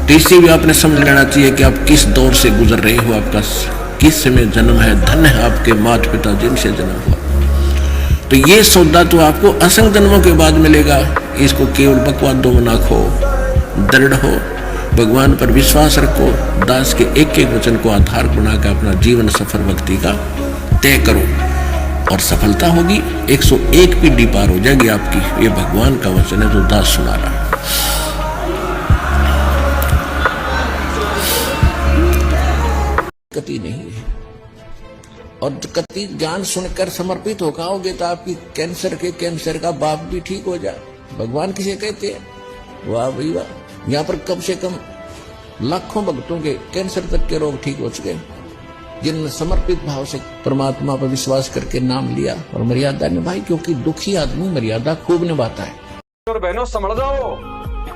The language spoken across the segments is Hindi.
तो इससे भी आपने समझ लेना चाहिए कि आप किस दौर से गुजर रहे हो, आपका किस समय जन्म है। धन्य है आपके माता पिता जिनसे जन्म हुआ। तो ये सौदा तो आपको असंख्य जन्मों के बाद मिलेगा। इसको केवल बकवादों में ना खो, दृढ़ हो, भगवान पर विश्वास रखो, दास के एक एक वचन को आधार बनाकर अपना जीवन सफर भक्ति का तय करो और सफलता होगी। 101 पीढ़ी पार हो जाएगी आपकी। ये भगवान का वचन है जो दास सुना रहा है। कति नहीं है, और कति ज्ञान सुनकर समर्पित हो जाओगे तो आपकी कैंसर का बाप भी ठीक हो जाए। भगवान किसे कहते हैं? वाह भाई वाह। यहाँ पर कम से कम लाखों भक्तों के कैंसर तक के रोग ठीक हो चुके, जिनने समर्पित भाव से परमात्मा पर विश्वास करके नाम लिया और मर्यादा निभाई, क्योंकि दुखी आदमी मर्यादा खूब निभाता है। और बहनों समझ जाओ,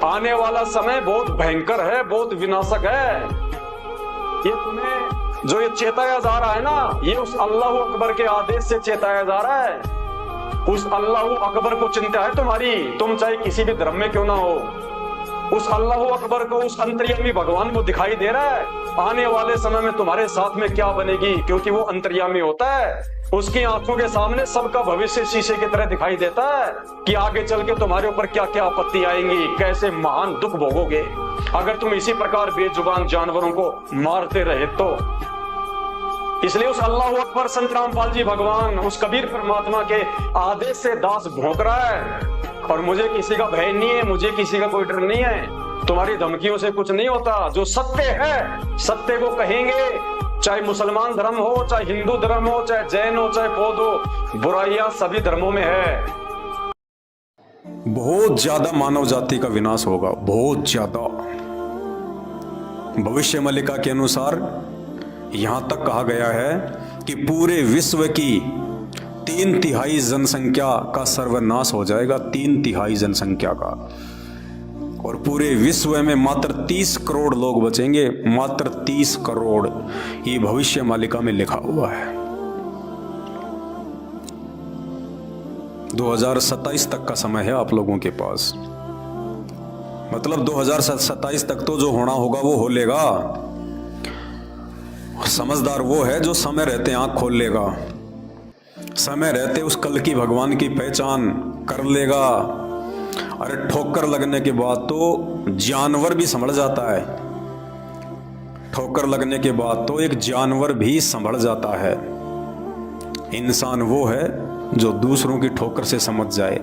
आने वाला समय बहुत भयंकर है, बहुत विनाशक है। ये तुम्हें जो ये चेताया जा रहा है ना, ये उस अल्लाह अकबर के आदेश से चेताया जा रहा है। उस अल्लाह अकबर को चिंता है तुम्हारी, तुम चाहे किसी भी धर्म में क्यों ना हो। उस अल्लाह अकबर को, उस अंतर्यामी भगवान को दिखाई दे रहा है आने वाले समय में तुम्हारे साथ में क्या बनेगी, क्योंकि वो अंतर्यामी होता है। उसकी आंखों के सामने सबका भविष्य शीशे की तरह दिखाई देता है कि आगे चल के तुम्हारे ऊपर क्या क्या आपत्ति आएंगी, कैसे महान दुख भोगोगे अगर तुम इसी प्रकार बेजुबान जानवरों को मारते रहे तो। इसलिए उस अल्लाह अकबर संत रामपाल जी भगवान, उस कबीर परमात्मा के आदेश से दास भौंक रहा है। और मुझे किसी का भय नहीं है, मुझे किसी का कोई डर नहीं है, तुम्हारी धमकियों से कुछ नहीं होता। जो सत्य है सत्य को कहेंगे, चाहे मुसलमान धर्म हो, चाहे हिंदू धर्म हो, चाहे जैन हो, चाहे बौद्ध हो, बुराइयां सभी धर्मों में है। बहुत ज्यादा मानव जाति का विनाश होगा, बहुत ज्यादा। भविष्य मल्लिका के अनुसार यहां तक कहा गया है कि पूरे विश्व की 3/3 जनसंख्या का सर्वनाश हो जाएगा, 3/3 जनसंख्या का। और पूरे विश्व में मात्र 30 करोड़ लोग बचेंगे, मात्र 30 करोड़। ये भविष्य मालिका में लिखा हुआ है। 2027 तक का समय है आप लोगों के पास। मतलब 2027 तक तो जो होना होगा वो हो लेगा। समझदार वो है जो समय रहते आंख खोल लेगा, समय रहते उस कल की भगवान की पहचान कर लेगा। अरे ठोकर लगने के बाद तो जानवर भी संभल जाता है, ठोकर लगने के बाद तो एक जानवर भी संभल जाता है। इंसान वो है जो दूसरों की ठोकर से समझ जाए।